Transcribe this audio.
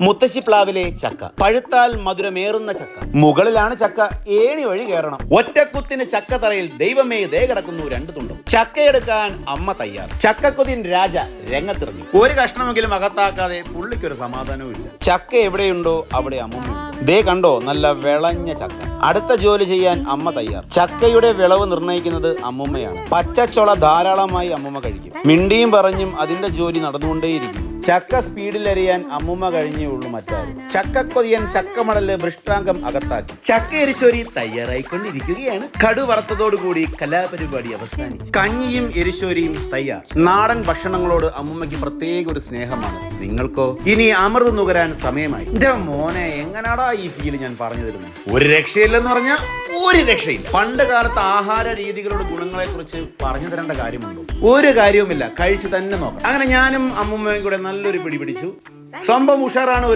മുത്തശ്ശി പ്ലാവിലെ ചക്ക പഴുത്താൽ മധുരമേറുന്ന ചക്ക. മുകളിലാണ് ചക്ക, ഏണി വഴി കയറണം. ഒറ്റക്കുത്തിന് ചക്ക തറയിൽ ദൈവമേ ദേ കിടക്കുന്നു രണ്ട് തുണ്ടും. ചക്കയെടുക്കാൻ അമ്മ തയ്യാർ. ചക്കക്കുതിൻ രാജ രംഗത്തിറങ്ങി. ഒരു കഷ്ണമെങ്കിലും അകത്താക്കാതെ പുള്ളിക്കൊരു സമാധാനവും ഇല്ല. ചക്ക എവിടെയുണ്ടോ അവിടെ അമ്മ. ദേ കണ്ടോ, നല്ല വിളഞ്ഞ ചക്ക. അടുത്ത ജോലി ചെയ്യാൻ അമ്മ തയ്യാർ. ചക്കയുടെ വിളവ് നിർണ്ണയിക്കുന്നത് അമ്മുമ്മയാണ്. പച്ചച്ചൊള ധാരാളമായി അമ്മുമ്മ കഴിക്കും. മിണ്ടിയും പറഞ്ഞും അതിന്റെ ജോലി നടന്നുകൊണ്ടേയിരിക്കും. ചക്ക സ്പീഡിൽ എറിയാൻ അമ്മുമ്മ കഴിഞ്ഞേ ഉള്ളൂ മറ്റാരും. ചക്കക്കൊതിയൻ ചക്കമടല് ഭൃഷ്ടാംഗം അകത്താക്കി. ചക്ക എരിശോരി തയ്യാറായിക്കൊണ്ടിരിക്കുകയാണ്. കടു വറുത്തതോടുകൂടി കലാപരിപാടി അവസാനിച്ചു. കഞ്ഞിയും എരിശോരിയും തയ്യാർ. നാടൻ ഭക്ഷണങ്ങളോട് അമ്മുമ്മയ്ക്ക് പ്രത്യേക ഒരു സ്നേഹമാണ്. നിങ്ങൾക്കോ? ഇനി അമൃത് നുകരാൻ സമയമായി. എന്റെ മോനെ, എങ്ങനാടാ ഈ ഫീല് ഞാൻ പറഞ്ഞു തരുന്നത്? ഒരു രക്ഷയില്ലെന്ന് പറഞ്ഞാൽ ഒരു രക്ഷയില്ല. പണ്ട് കാലത്ത് ആഹാര രീതികളുടെ ഗുണങ്ങളെ കുറിച്ച് പറഞ്ഞു തരേണ്ട കാര്യമുണ്ടോ? ഒരു കാര്യവുമില്ല, കഴിച്ചു തന്നെ നോക്കാം. അങ്ങനെ ഞാനും അമ്മുമ്മയും കൂടെ നല്ലൊരു പിടി പിടിച്ചു. സംഭവം ഉഷാറാണ്.